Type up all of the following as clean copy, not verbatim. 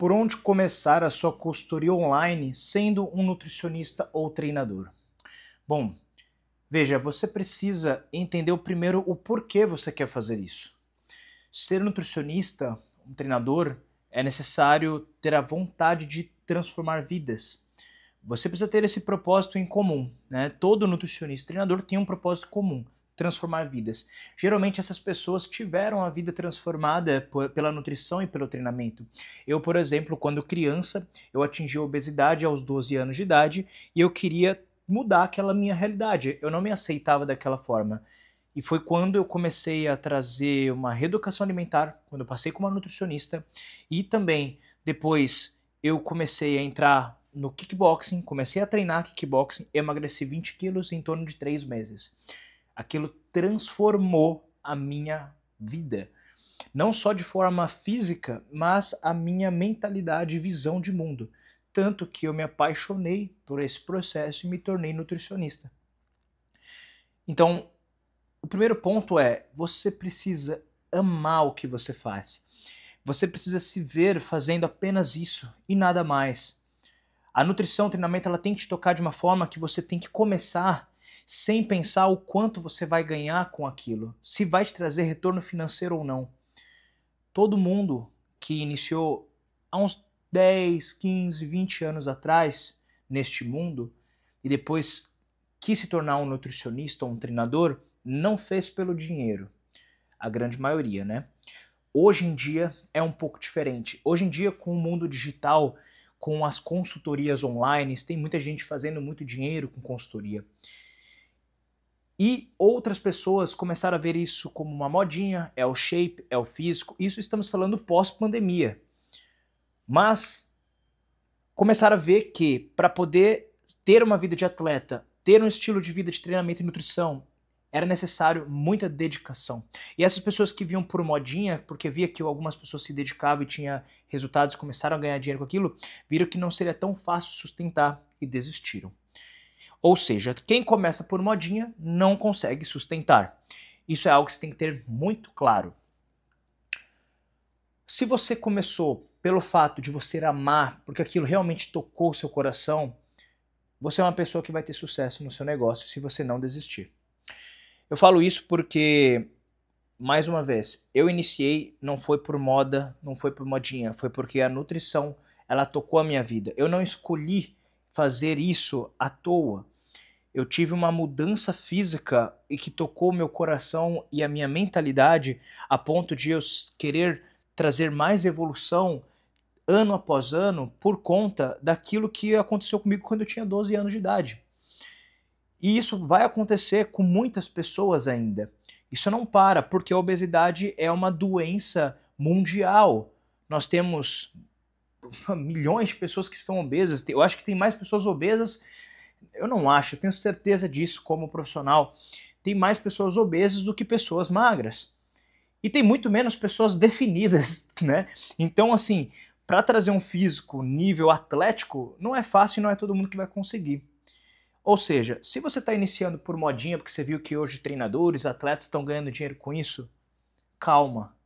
Por onde começar a sua consultoria online sendo um nutricionista ou treinador? Bom, veja, você precisa entender primeiro o porquê você quer fazer isso. Ser nutricionista, um treinador, é necessário ter a vontade de transformar vidas. Você precisa ter esse propósito em comum, né? Todo nutricionista e treinador tem um propósito comum: transformar vidas. Geralmente essas pessoas tiveram a vida transformada pela nutrição e pelo treinamento. Eu, por exemplo, quando criança, eu atingi a obesidade aos 12 anos de idade e eu queria mudar aquela minha realidade. Eu não me aceitava daquela forma. E foi quando eu comecei a trazer uma reeducação alimentar, quando eu passei como uma nutricionista, e também depois eu comecei a entrar no kickboxing, comecei a treinar kickboxing, emagreci 20 quilos em torno de 3 meses. Aquilo transformou a minha vida. Não só de forma física, mas a minha mentalidade e visão de mundo. Tanto que eu me apaixonei por esse processo e me tornei nutricionista. Então, o primeiro ponto é: você precisa amar o que você faz. Você precisa se ver fazendo apenas isso e nada mais. A nutrição, o treinamento, ela tem que te tocar de uma forma que você tem que começar sem pensar o quanto você vai ganhar com aquilo, se vai te trazer retorno financeiro ou não. Todo mundo que iniciou há uns 10, 15, 20 anos atrás neste mundo e depois quis se tornar um nutricionista ou um treinador, não fez pelo dinheiro. A grande maioria, né? Hoje em dia é um pouco diferente. Hoje em dia, com o mundo digital, com as consultorias online, tem muita gente fazendo muito dinheiro com consultoria. E outras pessoas começaram a ver isso como uma modinha, é o shape, é o físico. Isso estamos falando pós-pandemia. Mas começaram a ver que para poder ter uma vida de atleta, ter um estilo de vida de treinamento e nutrição, era necessário muita dedicação. E essas pessoas que viam por modinha, porque via que algumas pessoas se dedicavam e tinham resultados, começaram a ganhar dinheiro com aquilo, viram que não seria tão fácil sustentar e desistiram. Ou seja, quem começa por modinha não consegue sustentar. Isso é algo que você tem que ter muito claro. Se você começou pelo fato de você amar, porque aquilo realmente tocou o seu coração, você é uma pessoa que vai ter sucesso no seu negócio se você não desistir. Eu falo isso porque, mais uma vez, eu iniciei, não foi por moda, não foi por modinha, foi porque a nutrição, ela tocou a minha vida. Eu não escolhi fazer isso à toa. Eu tive uma mudança física e que tocou o meu coração e a minha mentalidade a ponto de eu querer trazer mais evolução ano após ano por conta daquilo que aconteceu comigo quando eu tinha 12 anos de idade. E isso vai acontecer com muitas pessoas ainda. Isso não para, porque a obesidade é uma doença mundial. Nós temos milhões de pessoas que estão obesas. Eu acho que tem mais pessoas obesas. Eu não acho, eu tenho certeza disso como profissional. Tem mais pessoas obesas do que pessoas magras. E tem muito menos pessoas definidas, né? Então, assim, para trazer um físico nível atlético, não é fácil e não é todo mundo que vai conseguir. Ou seja, se você está iniciando por modinha, porque você viu que hoje treinadores, atletas estão ganhando dinheiro com isso, calma.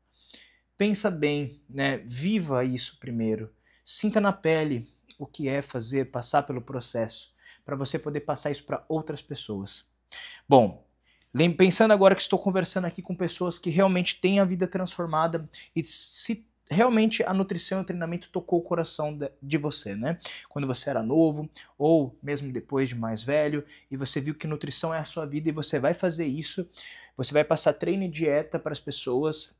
Pensa bem, né? Viva isso primeiro. Sinta na pele o que é fazer, passar pelo processo, para você poder passar isso para outras pessoas. Bom, pensando agora que estou conversando aqui com pessoas que realmente têm a vida transformada e se realmente a nutrição e o treinamento tocou o coração de você, né? Quando você era novo ou mesmo depois de mais velho e você viu que nutrição é a sua vida e você vai fazer isso, você vai passar treino e dieta para as pessoas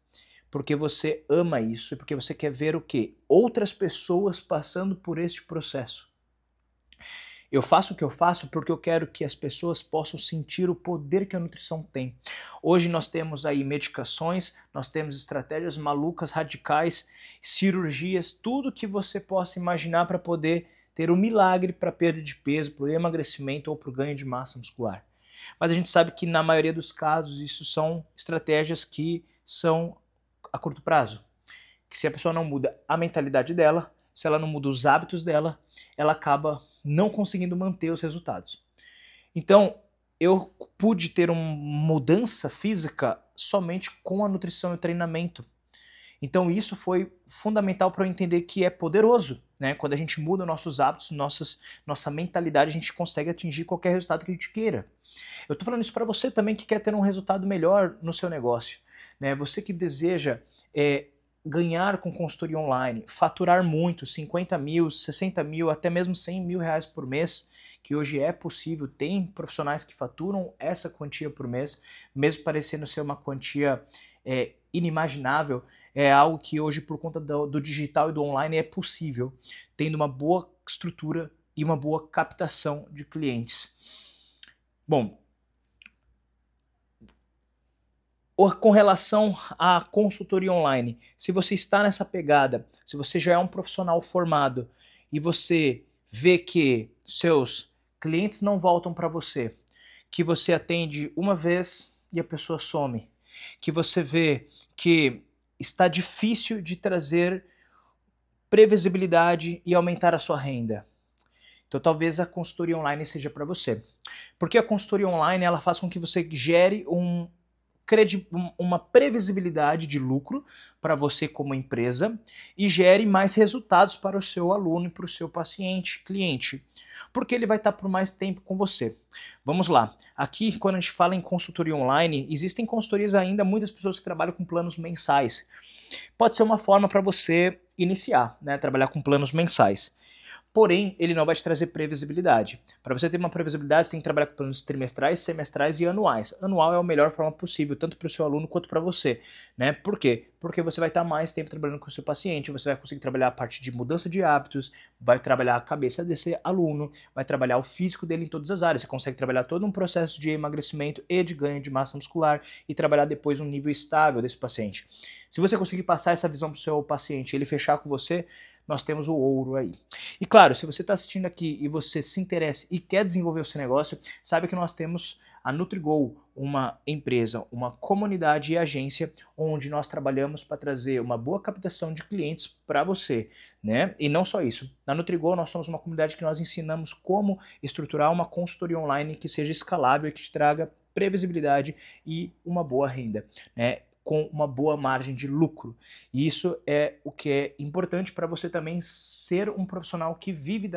porque você ama isso e porque você quer ver o quê? Outras pessoas passando por este processo. Eu faço o que eu faço porque eu quero que as pessoas possam sentir o poder que a nutrição tem. Hoje nós temos aí medicações, nós temos estratégias malucas, radicais, cirurgias, tudo que você possa imaginar para poder ter um milagre para perda de peso, para o emagrecimento ou para o ganho de massa muscular. Mas a gente sabe que na maioria dos casos isso são estratégias que são a curto prazo. Que se a pessoa não muda a mentalidade dela, se ela não muda os hábitos dela, ela acaba não conseguindo manter os resultados. Então, eu pude ter uma mudança física somente com a nutrição e o treinamento. Então isso foi fundamental para eu entender que é poderoso, né? Quando a gente muda nossos hábitos, nossa mentalidade, a gente consegue atingir qualquer resultado que a gente queira. Eu estou falando isso para você também que quer ter um resultado melhor no seu negócio, né? Você que deseja ganhar com consultoria online, faturar muito, 50 mil, 60 mil, até mesmo 100 mil reais por mês, que hoje é possível, tem profissionais que faturam essa quantia por mês, mesmo parecendo ser uma quantia inimaginável, é algo que hoje, por conta do digital e do online, é possível, tendo uma boa estrutura e uma boa captação de clientes. Bom, com relação à consultoria online, se você está nessa pegada, se você já é um profissional formado e você vê que seus clientes não voltam para você, que você atende uma vez e a pessoa some, que você vê que está difícil de trazer previsibilidade e aumentar a sua renda, então talvez a consultoria online seja para você. Porque a consultoria online ela faz com que você gere uma previsibilidade de lucro para você como empresa e gere mais resultados para o seu aluno e para o seu paciente, cliente, porque ele vai estar por mais tempo com você. Vamos lá, aqui quando a gente fala em consultoria online, existem consultorias ainda, muitas pessoas que trabalham com planos mensais. Pode ser uma forma para você iniciar, né, trabalhar com planos mensais. Porém, ele não vai te trazer previsibilidade. Para você ter uma previsibilidade, você tem que trabalhar com planos trimestrais, semestrais e anuais. Anual é a melhor forma possível, tanto para o seu aluno quanto para você, né? Por quê? Porque você vai estar mais tempo trabalhando com o seu paciente, você vai conseguir trabalhar a parte de mudança de hábitos, vai trabalhar a cabeça desse aluno, vai trabalhar o físico dele em todas as áreas. Você consegue trabalhar todo um processo de emagrecimento e de ganho de massa muscular e trabalhar depois um nível estável desse paciente. Se você conseguir passar essa visão para o seu paciente e ele fechar com você, nós temos o ouro aí. E claro, se você está assistindo aqui e você se interessa e quer desenvolver o seu negócio, saiba que nós temos a NutriGo, uma empresa, uma comunidade e agência onde nós trabalhamos para trazer uma boa captação de clientes para você, né? E não só isso. Na NutriGo nós somos uma comunidade que nós ensinamos como estruturar uma consultoria online que seja escalável e que te traga previsibilidade e uma boa renda, né? Com uma boa margem de lucro. E isso é o que é importante para você também ser um profissional que vive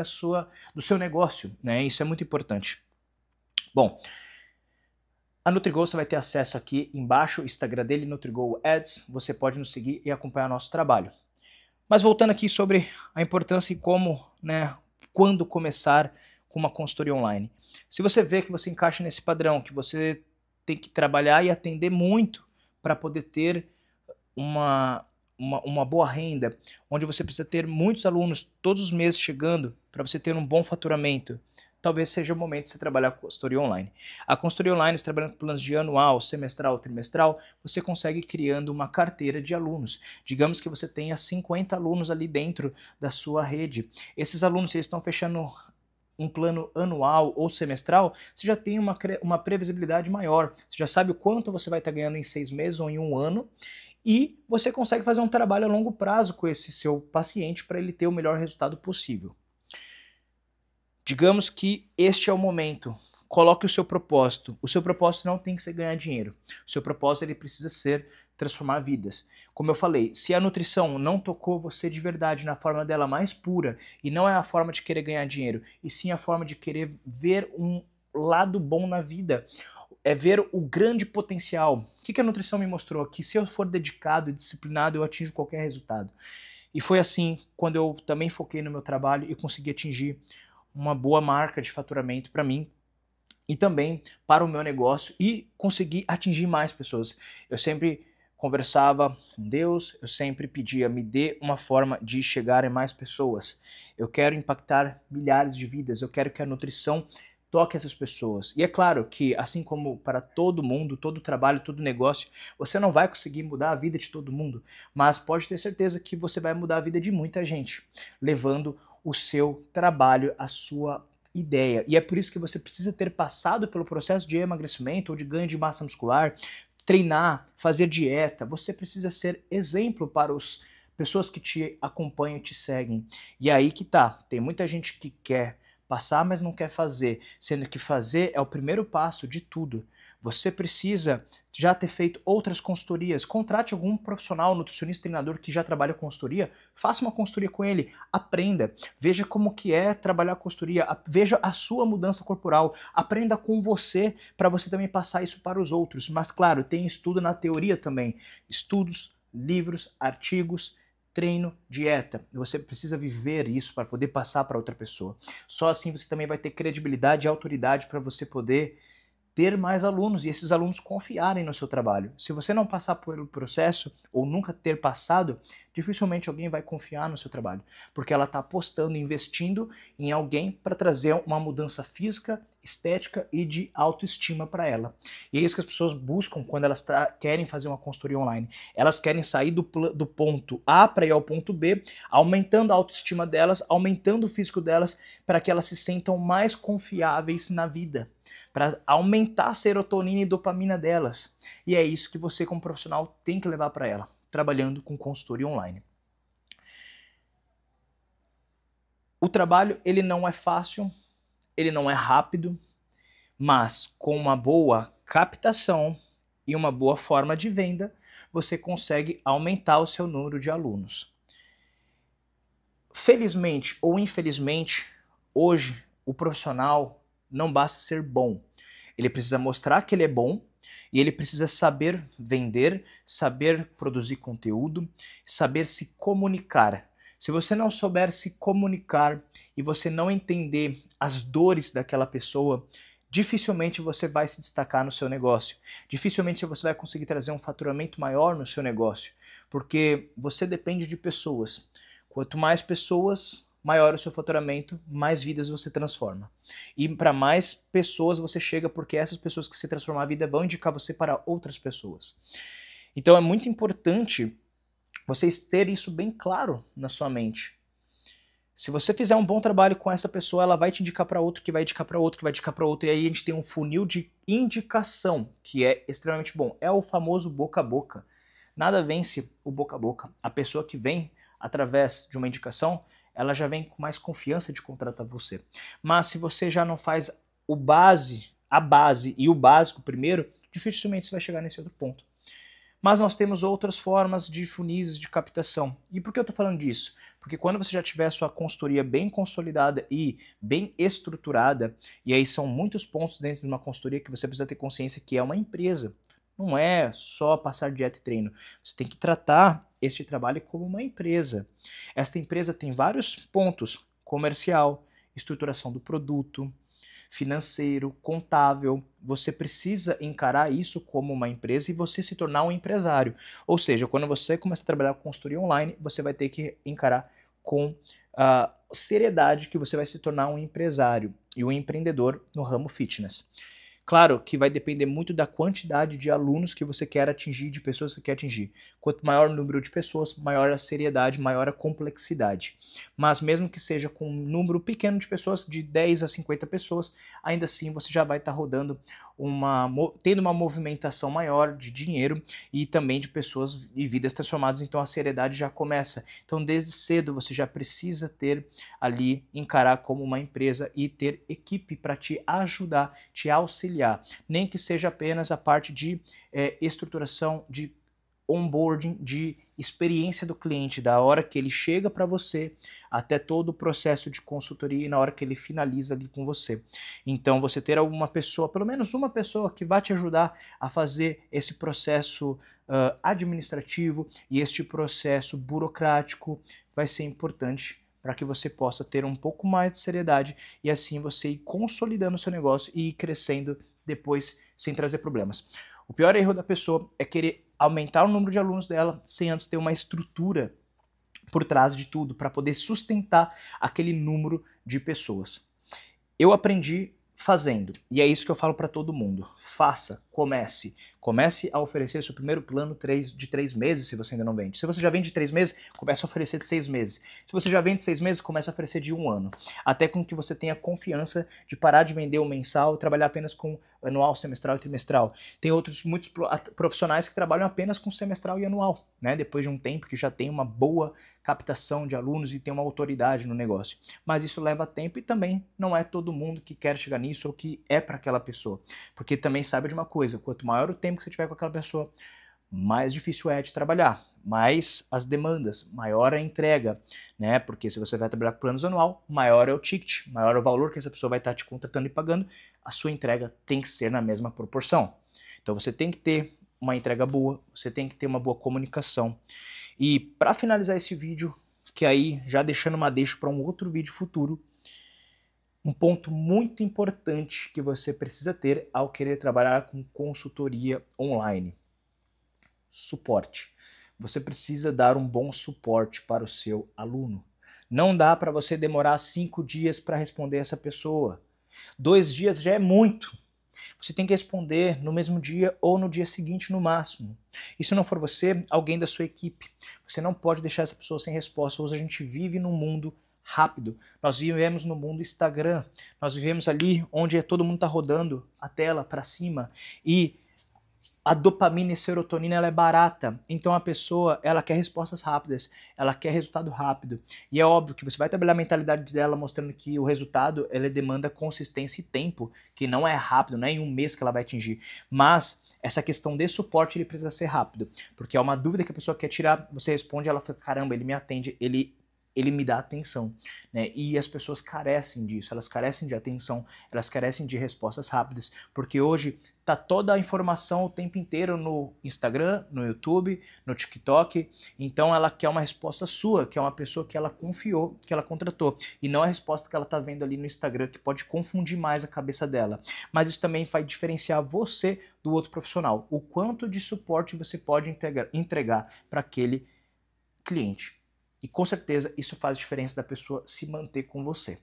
do seu negócio, né? Isso é muito importante. Bom, a NutriGo você vai ter acesso aqui embaixo, o Instagram dele, NutriGo Ads, você pode nos seguir e acompanhar nosso trabalho. Mas voltando aqui sobre a importância e como, né, quando começar com uma consultoria online. Se você vê que você encaixa nesse padrão, que você tem que trabalhar e atender muito para poder ter uma boa renda, onde você precisa ter muitos alunos todos os meses chegando para você ter um bom faturamento, talvez seja o momento de você trabalhar com consultoria online. A consultoria online, você trabalhando com planos de anual, semestral, trimestral, você consegue criando uma carteira de alunos. Digamos que você tenha 50 alunos ali dentro da sua rede. Esses alunos, se eles estão fechando um plano anual ou semestral, você já tem uma previsibilidade maior. Você já sabe o quanto você vai estar ganhando em 6 meses ou em um ano e você consegue fazer um trabalho a longo prazo com esse seu paciente para ele ter o melhor resultado possível. Digamos que este é o momento. Coloque o seu propósito. O seu propósito não tem que ser ganhar dinheiro. O seu propósito ele precisa ser transformar vidas. Como eu falei, se a nutrição não tocou você de verdade na forma dela mais pura, e não é a forma de querer ganhar dinheiro, e sim a forma de querer ver um lado bom na vida, é ver o grande potencial. O que a nutrição me mostrou? Que se eu for dedicado e disciplinado, eu atinjo qualquer resultado. E foi assim quando eu também foquei no meu trabalho e consegui atingir uma boa marca de faturamento para mim, e também para o meu negócio, e conseguir atingir mais pessoas. Eu sempre conversava com Deus, eu sempre pedia, me dê uma forma de chegar em mais pessoas. Eu quero impactar milhares de vidas, eu quero que a nutrição toque essas pessoas. E é claro que, assim como para todo mundo, todo trabalho, todo negócio, você não vai conseguir mudar a vida de todo mundo, mas pode ter certeza que você vai mudar a vida de muita gente, levando o seu trabalho, a sua ideia. E é por isso que você precisa ter passado pelo processo de emagrecimento ou de ganho de massa muscular, treinar, fazer dieta. Você precisa ser exemplo para as pessoas que te acompanham e te seguem. E aí que tá, tem muita gente que quer passar, mas não quer fazer, sendo que fazer é o primeiro passo de tudo. Você precisa já ter feito outras consultorias. Contrate algum profissional, nutricionista, treinador que já trabalha com consultoria. Faça uma consultoria com ele. Aprenda. Veja como que é trabalhar com consultoria. Veja a sua mudança corporal. Aprenda com você para você também passar isso para os outros. Mas claro, tem estudo na teoria também. Estudos, livros, artigos, treino, dieta. Você precisa viver isso para poder passar para outra pessoa. Só assim você também vai ter credibilidade e autoridade para você poder ter mais alunos e esses alunos confiarem no seu trabalho. Se você não passar pelo processo ou nunca ter passado, dificilmente alguém vai confiar no seu trabalho, porque ela está apostando, investindo em alguém para trazer uma mudança física, estética e de autoestima para ela. E é isso que as pessoas buscam quando elas querem fazer uma consultoria online. Elas querem sair do ponto A para ir ao ponto B, aumentando a autoestima delas, aumentando o físico delas, para que elas se sentam mais confiáveis na vida, para aumentar a serotonina e dopamina delas. E é isso que você, como profissional, tem que levar para ela, trabalhando com consultoria online. O trabalho, ele não é fácil, ele não é rápido, mas com uma boa captação e uma boa forma de venda, você consegue aumentar o seu número de alunos. Felizmente ou infelizmente, hoje o profissional não basta ser bom. Ele precisa mostrar que ele é bom e ele precisa saber vender, saber produzir conteúdo, saber se comunicar. Se você não souber se comunicar e você não entender as dores daquela pessoa, dificilmente você vai se destacar no seu negócio. Dificilmente você vai conseguir trazer um faturamento maior no seu negócio, porque você depende de pessoas. Quanto mais pessoas, maior o seu faturamento, mais vidas você transforma. E para mais pessoas você chega, porque essas pessoas que se transformar a vida vão indicar você para outras pessoas. Então é muito importante vocês terem isso bem claro na sua mente. Se você fizer um bom trabalho com essa pessoa, ela vai te indicar para outro, que vai indicar para outro, que vai indicar para outro, e aí a gente tem um funil de indicação, que é extremamente bom. É o famoso boca a boca. Nada vence o boca a boca. A pessoa que vem através de uma indicação, ela já vem com mais confiança de contratar você. Mas se você já não faz a base e o básico primeiro, dificilmente você vai chegar nesse outro ponto. Mas nós temos outras formas de funis de captação. E por que eu estou falando disso? Porque quando você já tiver a sua consultoria bem consolidada e bem estruturada, e aí são muitos pontos dentro de uma consultoria que você precisa ter consciência que é uma empresa. Não é só passar dieta e treino. Você tem que tratar este trabalho como uma empresa. Esta empresa tem vários pontos: comercial, estruturação do produto, financeiro, contábil. Você precisa encarar isso como uma empresa e você se tornar um empresário. Ou seja, quando você começa a trabalhar com consultoria online, você vai ter que encarar com seriedade que você vai se tornar um empresário e um empreendedor no ramo fitness. Claro que vai depender muito da quantidade de alunos que você quer atingir, de pessoas que você quer atingir. Quanto maior o número de pessoas, maior a seriedade, maior a complexidade. Mas mesmo que seja com um número pequeno de pessoas, de 10 a 50 pessoas, ainda assim você já vai estar rodando tendo uma movimentação maior de dinheiro e também de pessoas e vidas transformadas, então a seriedade já começa. Então desde cedo você já precisa ter ali, encarar como uma empresa e ter equipe para te ajudar, te auxiliar, nem que seja apenas a parte de estruturação, de onboarding, de experiência do cliente, da hora que ele chega para você até todo o processo de consultoria e na hora que ele finaliza ali com você. Então você ter alguma pessoa, pelo menos uma pessoa que vai te ajudar a fazer esse processo administrativo e este processo burocrático vai ser importante para que você possa ter um pouco mais de seriedade e assim você ir consolidando o seu negócio e ir crescendo depois sem trazer problemas. O pior erro da pessoa é querer aumentar o número de alunos dela sem antes ter uma estrutura por trás de tudo para poder sustentar aquele número de pessoas. Eu aprendi fazendo, e é isso que eu falo para todo mundo. Faça, comece. Comece a oferecer seu primeiro plano de 3 meses, se você ainda não vende. Se você já vende de 3 meses, comece a oferecer de 6 meses. Se você já vende de 6 meses, comece a oferecer de 1 ano. Até com que você tenha confiança de parar de vender o mensal e trabalhar apenas com anual, semestral e trimestral. Tem muitos profissionais que trabalham apenas com semestral e anual, né? Depois de um tempo que já tem uma boa captação de alunos e tem uma autoridade no negócio. Mas isso leva tempo e também não é todo mundo que quer chegar nisso ou que é para aquela pessoa. Porque também sabe de uma coisa, quanto maior o tempo que você tiver com aquela pessoa, mais difícil é de trabalhar, mais as demandas, maior a entrega, né? Porque se você vai trabalhar com planos anual, maior é o ticket, maior é o valor que essa pessoa vai estar te contratando e pagando, a sua entrega tem que ser na mesma proporção. Então você tem que ter uma entrega boa, você tem que ter uma boa comunicação. E para finalizar esse vídeo, que aí já deixando uma deixa para um outro vídeo futuro, um ponto muito importante que você precisa ter ao querer trabalhar com consultoria online. Suporte. Você precisa dar um bom suporte para o seu aluno. Não dá para você demorar 5 dias para responder essa pessoa. 2 dias já é muito. Você tem que responder no mesmo dia ou no dia seguinte no máximo. E se não for você, alguém da sua equipe. Você não pode deixar essa pessoa sem resposta. Hoje a gente vive num mundo rápido. Nós vivemos no mundo Instagram. Nós vivemos ali onde todo mundo está rodando a tela para cima e a dopamina e serotonina ela é barata, então a pessoa ela quer respostas rápidas, ela quer resultado rápido. E é óbvio que você vai trabalhar a mentalidade dela mostrando que o resultado ela demanda consistência e tempo, que não é rápido, não é em um mês que ela vai atingir. Mas essa questão de suporte ele precisa ser rápido, porque é uma dúvida que a pessoa quer tirar, você responde, ela fala, caramba, ele me atende, ele me dá atenção, né? E as pessoas carecem disso, elas carecem de atenção, elas carecem de respostas rápidas, porque hoje tá toda a informação o tempo inteiro no Instagram, no YouTube, no TikTok, então ela quer uma resposta sua, que é uma pessoa que ela confiou, que ela contratou, e não a resposta que ela tá vendo ali no Instagram, que pode confundir mais a cabeça dela. Mas isso também vai diferenciar você do outro profissional, o quanto de suporte você pode entregar para aquele cliente. E com certeza isso faz diferença da pessoa se manter com você.